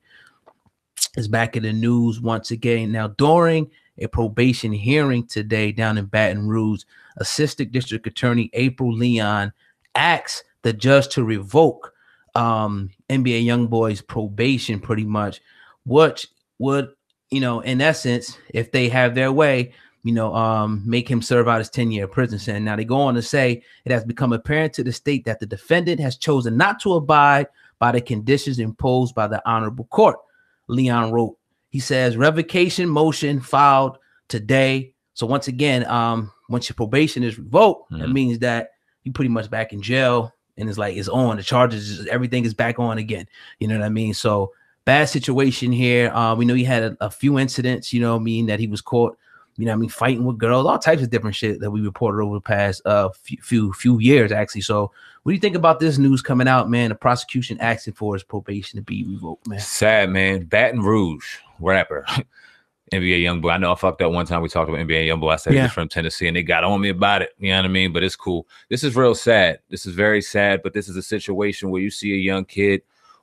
is back in the news once again. Now, during a probation hearing today down in Baton Rouge, Assistant District Attorney April Leon asked the judge to revoke NBA YoungBoy's probation, pretty much, which would, you know, in essence, if they have their way, you know, make him serve out his 10-year prison sentence. Now, they go on to say it has become apparent to the state that the defendant has chosen not to abide by the conditions imposed by the honorable court. Leon wrote, he says, revocation motion filed today. So once again, once your probation is revoked, that means that you pretty much back in jail, and it's like it's on. The charges, everything is back on again. You know what I mean? So bad situation here. We know he had a few incidents, you know what I mean, that he was caught, you know what I mean, fighting with girls, all types of different shit that we reported over the past few years, actually. So what do you think about this news coming out, man? The prosecution asking for his probation to be revoked, man. Sad, man. Baton Rouge rapper, NBA YoungBoy. I know I fucked up one time. We talked about NBA YoungBoy. I said he's from Tennessee, and they got on me about it. You know what I mean? But it's cool. This is real sad. This is very sad. But this is a situation where you see a young kid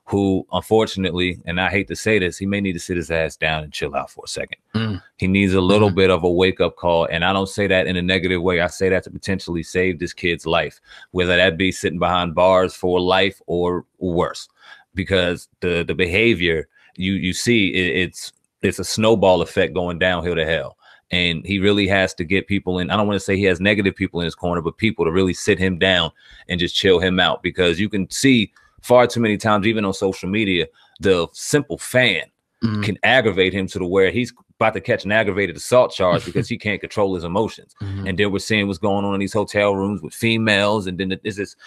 who, unfortunately, and I hate to say this, he may need to sit his ass down and chill out for a second. He needs a little bit of a wake-up call, and I don't say that in a negative way. I say that to potentially save this kid's life, whether that be sitting behind bars for life or worse, because the behavior you see, it's a snowball effect going downhill to hell. And he really has to get people in. I don't want to say he has negative people in his corner, but people to really sit him down and just chill him out, because you can see far too many times, even on social media, the simple fan can aggravate him to the where he's about to catch an aggravated assault charge because he can't control his emotions. And then we're seeing what's going on in these hotel rooms with females, and then it's just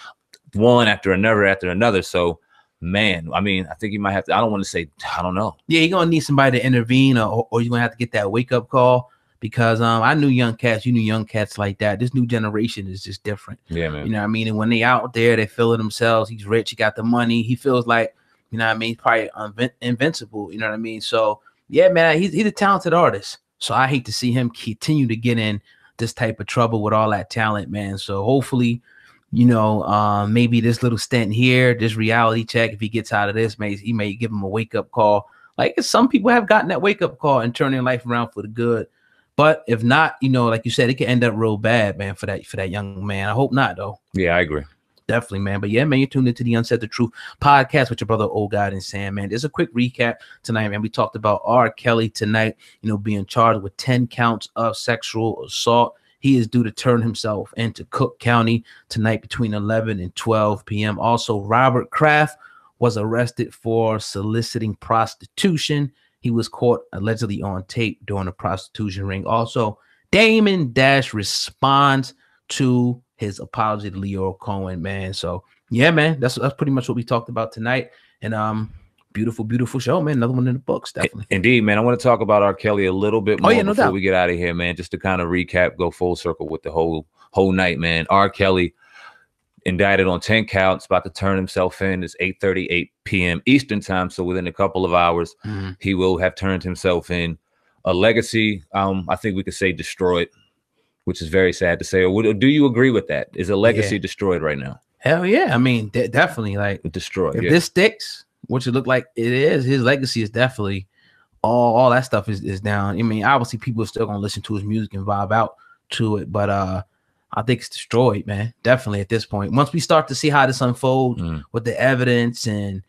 one after another. So, man, I mean, I think you might have to, I don't want to say, I don't know. Yeah, you're going to need somebody to intervene, or you're going to have to get that wake-up call, because I knew young cats, you knew young cats like that. This new generation is just different. Yeah, man. You know what I mean? And when they out there, they feeling themselves. He's rich. He got the money. He feels like, you know what I mean, probably invincible. You know what I mean? So, yeah, man, he's a talented artist. So I hate to see him continue to get in this type of trouble with all that talent, man. So hopefully, you know, maybe this little stint here, this reality check, if he gets out of this, he may give him a wake-up call. Like, some people have gotten that wake-up call and turning life around for the good. But if not, you know, like you said, it could end up real bad, man, for that young man. I hope not, though. Yeah, I agree. Definitely, man. But yeah, man, you're tuned into the Unsaid the Truth podcast with your brother, Old God and Sam, man. There's a quick recap tonight, man. We talked about R. Kelly tonight, you know, being charged with 10 counts of sexual assault. He is due to turn himself into Cook County tonight between 11 and 12 p.m. Also, Robert Kraft was arrested for soliciting prostitution. He was caught allegedly on tape during a prostitution ring. Also, Damon Dash responds to his apology to Leo Cohen, man. So yeah, man, that's pretty much what we talked about tonight. And beautiful show, man. Another one in the books, definitely. Indeed, man. I want to talk about R. Kelly a little bit more before we get out of here, man. Just to kind of recap, go full circle with the whole night, man. R. Kelly indicted on 10 counts, about to turn himself in. It's 8:38 p.m. Eastern time, so within a couple of hours, he will have turned himself in. A legacy, I think we could say destroyed, which is very sad to say. Or do you agree with that? Is a legacy destroyed right now? Hell yeah. I mean, definitely, like, destroyed. If this sticks, which it looked like it is, his legacy is definitely all that stuff is down. I mean, obviously people are still gonna listen to his music and vibe out to it, but I think it's destroyed, man. Definitely at this point. Once we start to see how this unfolds with the evidence, and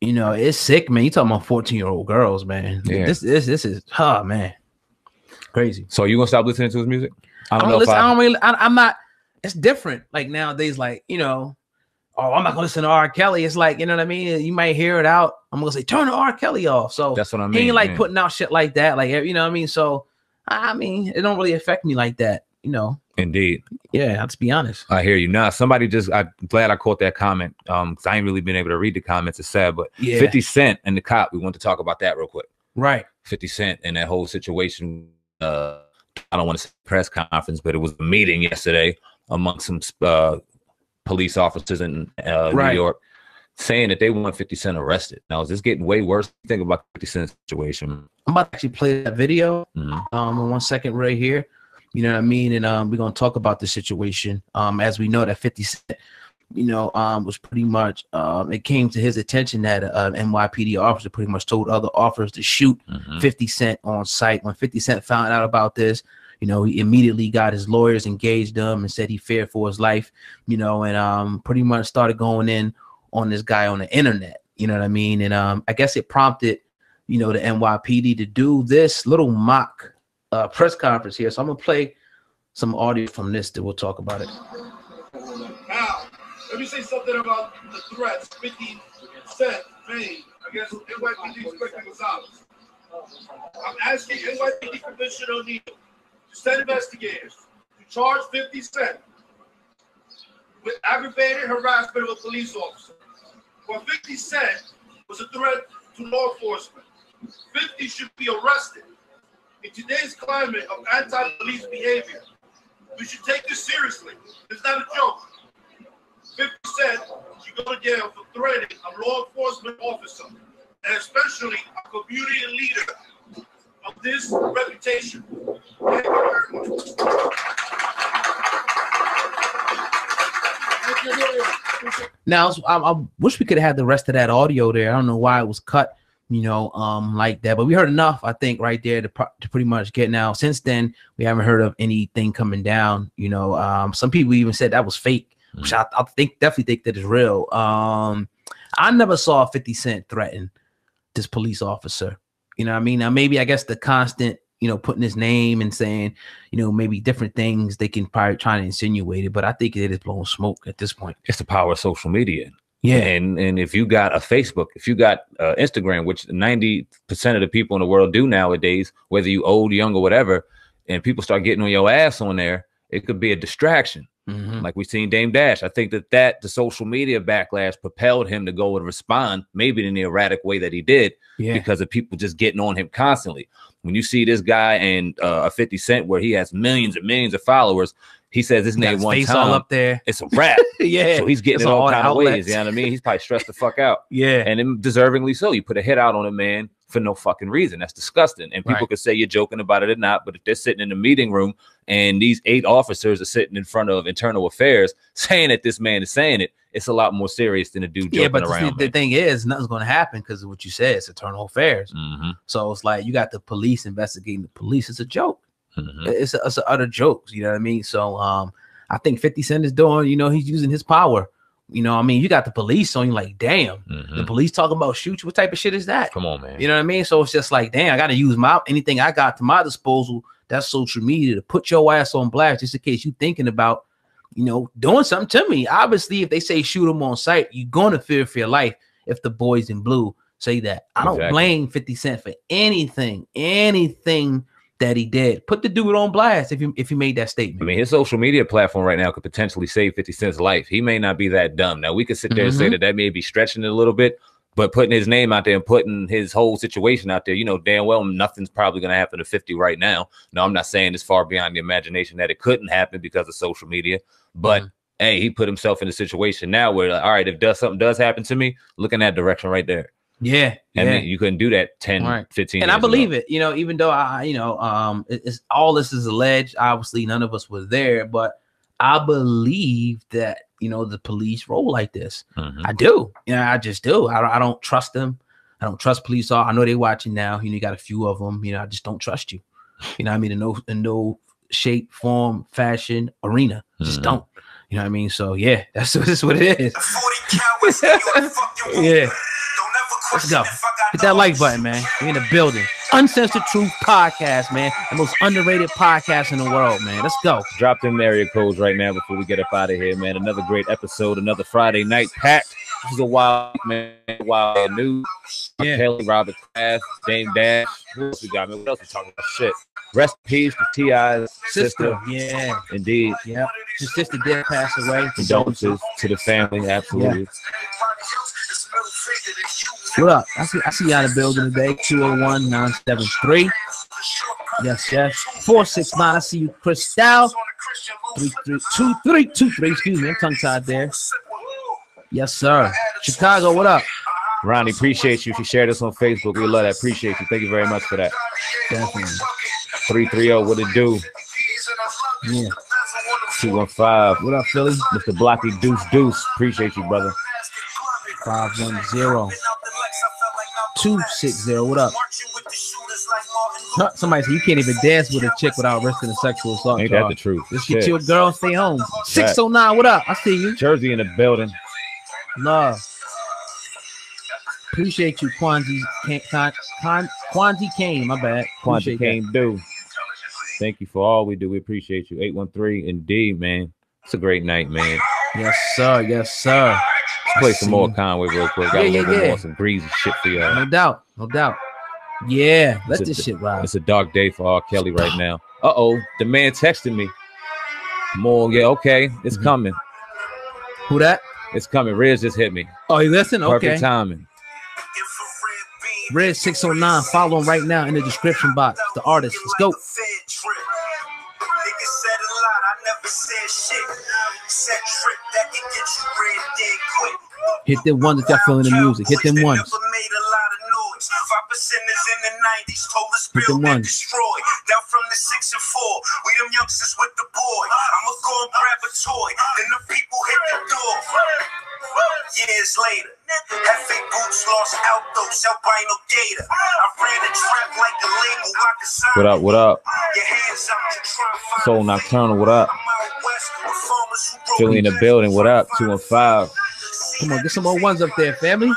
you know, it's sick, man. You talking about 14-year-old girls, man. Yeah. This is man, crazy. So you gonna stop listening to his music? I'm not. It's different. Like nowadays, like, you know, oh, I'm not gonna listen to R. Kelly. It's like, you know what I mean? You might hear it out. I'm gonna say, turn the R. Kelly off. So that's what I mean. He ain't like putting out shit like that. Like, you know what I mean? So I mean, it don't really affect me like that, you know. Indeed. Yeah, let's be honest. I hear you. Nah, somebody I'm glad I caught that comment. Because I ain't really been able to read the comments. It's sad, but 50 Cent and the cop, we want to talk about that real quick. Right. 50 Cent and that whole situation. I don't want to say press conference, but it was a meeting yesterday amongst some police officers in New York saying that they want 50 Cent arrested. Now, is this getting way worse? Think about 50 Cent's situation. I'm about to actually play that video in 1 second right here. You know what I mean? And we're going to talk about the situation. As we know that 50 Cent, you know, was pretty much, it came to his attention that NYPD officer pretty much told other officers to shoot 50 Cent on sight. When 50 Cent found out about this, you know, he immediately got his lawyers, engaged them, and said he feared for his life, you know, and pretty much started going in on this guy on the internet. You know what I mean? And I guess it prompted, you know, the NYPD to do this little mock press conference here. So I'm going to play some audio from this that we'll talk about it. Now, let me say something about the threats 50 Cent made against NYPD Inspector Gonzalez. I'm asking NYPD Commissioner O'Neill to send investigators to charge 50 Cent with aggravated harassment of a police officer. Well, 50 Cent was a threat to law enforcement. 50 should be arrested. In today's climate of anti-police behavior, we should take this seriously. It's not a joke. 50 Cent should go to jail for threatening a law enforcement officer, and especially a community leader of this reputation. Thank you very much. Now, I wish we could have had the rest of that audio there. I don't know why it was cut, you know, like that. But we heard enough, I think, right there to pretty much get now. Since then, we haven't heard of anything coming down. You know, some people even said that was fake, which I definitely think that is real. I never saw 50 Cent threaten this police officer. You know what I mean? Now, maybe I guess the constant, you know, putting his name and saying, you know, maybe different things they can probably try to insinuate it, but I think it is blowing smoke at this point. It's the power of social media. Yeah. And if you got a Facebook, if you got Instagram, which 90% of the people in the world do nowadays, whether you old, young, or whatever, and people start getting on your ass on there, it could be a distraction. Like we've seen Dame Dash. I think that the social media backlash propelled him to go and respond, maybe in the erratic way that he did, because of people just getting on him constantly. When you see this guy and a 50 Cent where he has millions and millions of followers, he says his name one time, all up there, it's a wrap. Yeah, so he's getting it all kind of ways. You know what I mean? He's probably stressed the fuck out. Yeah, and then deservingly so. You put a hit out on a man for no fucking reason. That's disgusting. And people could say you're joking about it or not, but if they're sitting in the meeting room and these 8 officers are sitting in front of internal affairs saying that this man is saying it, it's a lot more serious than a dude joking around. The thing is, nothing's going to happen because of what you said. It's internal affairs. So it's like you got the police investigating the police. It's a joke. It's an utter joke. You know what I mean? So I think 50 Cent is doing, you know, he's using his power. You know what I mean? You got the police on you like, damn, the police talking about shoot you. What type of shit is that? Come on, man. You know what I mean? So it's just like, damn, I got to use anything I got to my disposal. That's social media to put your ass on blast just in case you thinking about, you know, doing something to me. Obviously, if they say shoot him on sight, you're going to fear for your life if the boys in blue say that. I don't blame 50 Cent for anything that he did. Put the dude on blast if you made that statement. I mean, his social media platform right now could potentially save 50 Cent's life. He may not be that dumb. Now, we could sit there and say that may be stretching it a little bit, but putting his name out there and putting his whole situation out there, you know damn well nothing's probably going to happen to 50 right now. No, I'm not saying it's far beyond the imagination that it couldn't happen because of social media, but hey, he put himself in a situation now where, like, all right, if something does happen to me, look in that direction right there. Yeah. I mean, you couldn't do that 10, 15 and years I believe ago. it, you know, even though it's all this is alleged. Obviously, none of us were there, but I believe that, you know, the police roll like this. I do. Yeah, I just do. I don't trust them. I don't trust police. I know they're watching now. You know, you got a few of them. You know, I just don't trust you. You know what I mean? In no shape, form, fashion, arena. Just don't. You know what I mean? So yeah, this is what it is. Yeah. Let's go. Hit that like button, man. We in the building. Uncensored Truth Podcast, man. The most underrated podcast in the world, man. Let's go. Drop them area codes right now before we get up out of here, man. Another great episode, another Friday night packed. This is a wild, man. Wild news. Yeah. Kelly, Robert Kraft, Dame Dash. Who else we got, man? What else we talking about? Shit. Rest in peace to T.I.'s sister. Yeah. Indeed. Yep. His sister did pass away. Condolences to the family. Absolutely. Yeah. What up? I see y'all in the building today. 201-973. Yes. 469. I see you, Chris Dow. 2323. Excuse me, I'm tongue tied there. Yes, sir. Chicago, what up? Ronnie, appreciate you. If you share this on Facebook, we love that. Appreciate you. Thank you very much for that. Definitely. 330, what it do? Yeah. 215. What up, Philly? Mr. Blocky Deuce. Appreciate you, brother. 510 260. What up? Huh, somebody said you can't even dance with a chick without risking a sexual assault. Ain't that the truth? Just get you a girl and stay home. 609. What up? I see you. Jersey in the building. Love. Appreciate you, Kwanzi Kane. My bad. Kwanzi Kane do. Thank you for all we do. We appreciate you. 813. Indeed, man. It's a great night, man. Yes, sir. Yes, sir. Let's play some more Conway real quick. Got a little bit more, some greasy shit for y'all. No doubt. No doubt. Yeah. Let this shit ride. It's a dark day for R. Kelly right now. Uh-oh. The man texted me. More. Yeah, okay. It's coming. Who that? It's coming. Riz just hit me. Oh, you listen? Okay. Perfect timing. Red 609. Follow him right now in the description box. The artist. Let's go. Hit them ones if y'all feeling the music. Hit them ones. Hit them ones. Down from the 6 and 4, we them youngsters with the boy. I'ma go and grab a toy, then the people hit the door. Years later, Hefe Boots lost Altos, albino gator. I ran a trap like a label, I could sign. What up? What up? Your hands up to try and find Soul Nocturnal, what up? Philly in the building, what up? 215. Come on, get some more ones up there, family.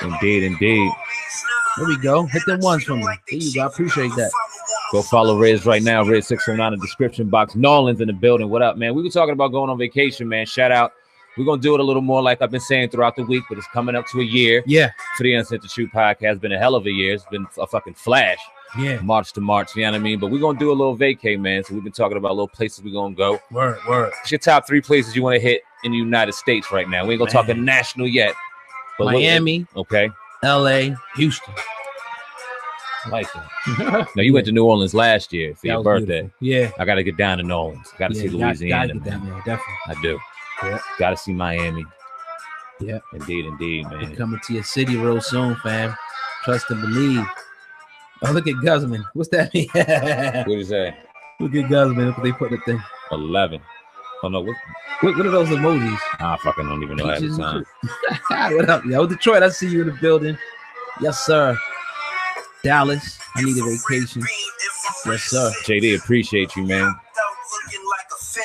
Indeed, indeed. There we go. Hit them ones from me. There you go. I appreciate that. Go follow Riz right now. Riz 609 in the description box. Nolan's in the building. What up, man? We were talking about going on vacation, man. Shout out. We're going to do it a little more like I've been saying throughout the week, but it's coming up to a year. Yeah. For the Uncensored Shoot podcast. It's been a hell of a year. It's been a fucking flash. Yeah. March to March, you know what I mean? But we're going to do a little vacay, man. So we've been talking about little places we're going to go. Word. What's your top 3 places you want to hit in the United States right now? We ain't going to talk national yet. But Miami. Okay. LA. Houston. I like that. Now, you went to New Orleans last year for your birthday. Beautiful. Yeah. I got to get down to New Orleans. Got to see Louisiana. Gotta get down there, definitely. I do. Yeah. Got to see Miami. Yeah. Indeed, man. We're coming to your city real soon, fam. Trust and believe. Oh, look at Guzman. What's that mean? What do you say? Look at Guzman. What they put the thing. 11. Oh, no. What are those emojis? I fucking don't even know at the time. What up, yo? Detroit, I see you in the building. Yes, sir. Dallas, I need a vacation. Yes, sir. JD, appreciate you, man.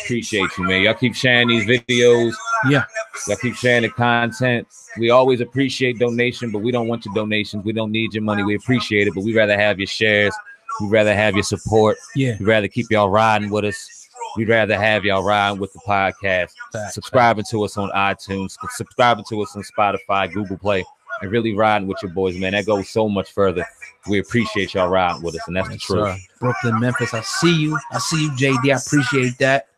Appreciate you, man. Y'all keep sharing these videos. Yeah. Y'all keep sharing the content. We always appreciate donation, but we don't want your donations. We don't need your money. We appreciate it, but we'd rather have your shares. We'd rather have your support. Yeah. We'd rather keep y'all riding with us. We'd rather have y'all riding with the podcast. Subscribing to us on iTunes. Subscribing to us on Spotify, Google Play. And really riding with your boys, man. That goes so much further. We appreciate y'all riding with us, and that's the truth. Sir. Brooklyn, Memphis, I see you. I see you, JD. I appreciate that.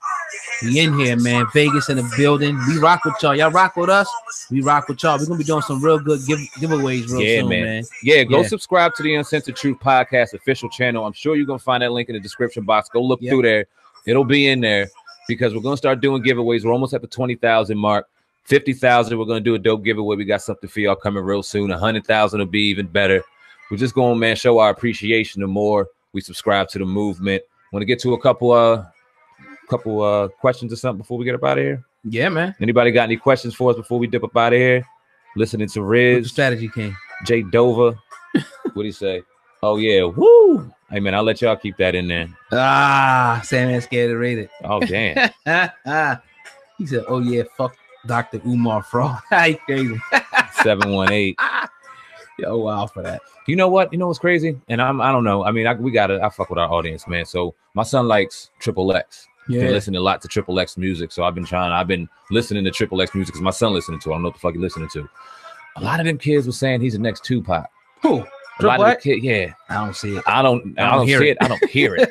We in here, man. Vegas in the building. We rock with y'all. Y'all rock with us. We rock with y'all. We're gonna be doing some real good giveaways real soon, man. Yeah, go subscribe to the Uncensored Truth Podcast official channel. I'm sure you're gonna find that link in the description box. Go look through there. It'll be in there because we're gonna start doing giveaways. We're almost at the 20,000 mark. 50,000. We're gonna do a dope giveaway. We got something for y'all coming real soon. 100,000 will be even better. We're just going, man, show our appreciation the more we subscribe to the movement. Want to get to a couple questions or something before we get up out of here? Yeah, man. Anybody got any questions for us before we dip up out of here? Listening to Riz. Strategy King. Jay Dover. What do you say? Oh, yeah. Woo. Hey, man, I'll let y'all keep that in there. Sandman scared to rate it. Oh, damn. He said, oh, yeah, fuck Dr. Umar Fraud. He crazy. 718. Yo, wow for that. You know what? You know what's crazy? And I don't know. I mean, I fuck with our audience, man. So my son likes Triple X. Yeah. Been listening a lot to Triple X music. So I've been listening to Triple X music because my son listening to it. I don't know what the fuck he's listening to. A lot of them kids were saying he's the next Tupac. Who? Triple X? Yeah. I don't see it. I don't see it. I don't hear it.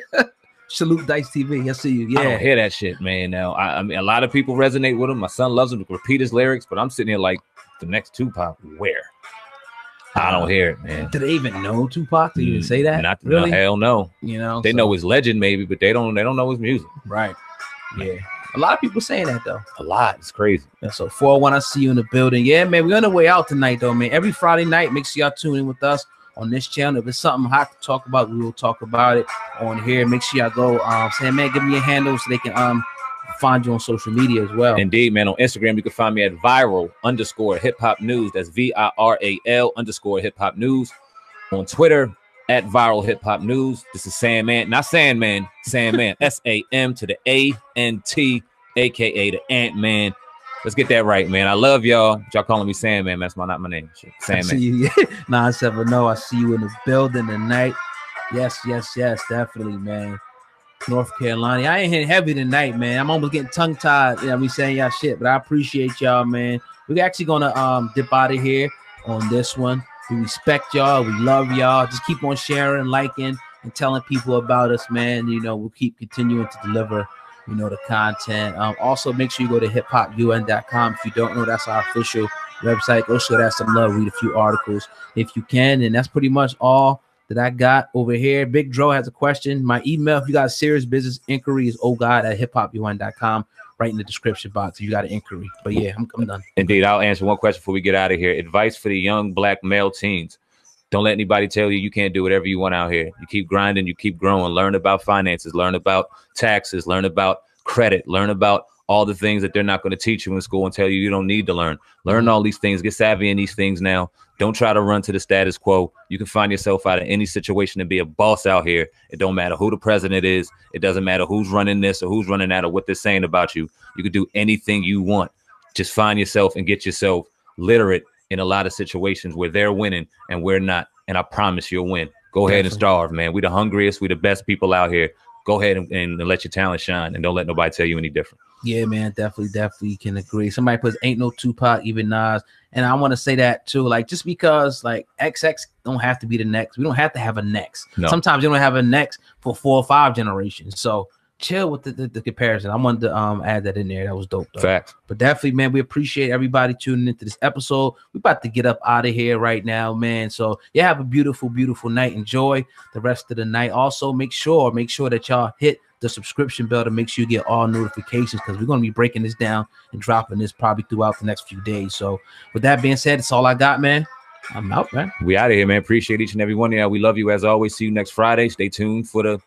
Salute Dice TV. I see you. Yeah. I don't hear that shit, man. Now, I mean, a lot of people resonate with him. My son loves him to repeat his lyrics, but I'm sitting here like, the next Tupac, where? I don't hear it, man. Do they even know Tupac? Did you even say that? Really? No, hell no. You know, they know his legend maybe, but they don't know his music. Right. Yeah. A lot of people saying that though. A lot. It's crazy. Yeah, so 401, I see you in the building. Yeah, man, we're on the way out tonight though, man. Every Friday night, make sure y'all tune in with us on this channel. If it's something hot to talk about, we will talk about it on here. Make sure y'all go saying, man, give me your handle so they can find you on social media as well. Indeed, man. On Instagram, you can find me at viral_hip-hop news. That's VIRAL_hip-hop news. On Twitter, at viral hip-hop news. This is Sandman, not Sandman, Sandman. SAM to the ANT, aka the Ant-Man. Let's get that right, man. I love y'all. Y'all calling me Sandman. That's not my name. Sandman. I see you. 970. I see you in the building tonight. Yes, definitely, man. North Carolina. I ain't hitting heavy tonight, man. I'm almost getting tongue-tied. You know, me saying y'all shit, but I appreciate y'all, man. We're actually gonna dip out of here on this one. We respect y'all. We love y'all. Just keep on sharing, liking, and telling people about us, man. You know, we'll keep continuing to deliver, you know, the content. Also, make sure you go to hiphopun.com. If you don't know, that's our official website. Go show that some love. Read a few articles if you can. And that's pretty much all that I got over here. Big Dro has a question. My email, if you got a serious business inquiry, is ohgod@hiphopun.com. Right in the description box if you got an inquiry. But yeah, I'm done. Indeed, I'll answer one question before we get out of here. Advice for the young black male teens. Don't let anybody tell you can't do whatever you want out here. You keep grinding, you keep growing. Learn about finances, learn about taxes, learn about credit, learn about all the things that they're not going to teach you in school and tell you don't need to learn. Learn all these things. Get savvy in these things now. Don't try to run to the status quo. You can find yourself out of any situation and be a boss out here. It don't matter who the president is. It doesn't matter who's running this or who's running that or what they're saying about you. You can do anything you want. Just find yourself and get yourself literate in a lot of situations where they're winning and we're not. And I promise you'll win. Go ahead and starve, man. We the hungriest. We the best people out here. Go ahead and let your talent shine and don't let nobody tell you any different. Yeah, man, definitely can agree. Somebody puts ain't no Tupac, even Nas. And I want to say that too. Like, just because like XX don't have to be the next. We don't have to have a next. No. Sometimes you don't have a next for 4 or 5 generations. So chill with the comparison. I wanted to add that in there. That was dope though. Facts. But definitely, man, we appreciate everybody tuning into this episode. We're about to get up out of here right now, man. So yeah, have a beautiful night. Enjoy the rest of the night. Also, make sure that y'all hit the subscription bell to make sure you get all notifications, because we're going to be breaking this down and dropping this probably throughout the next few days. So with that being said, it's all I got, man. I'm out, man. We out of here, man. Appreciate each and every one of y'all. We love you as always. See you next Friday. Stay tuned for the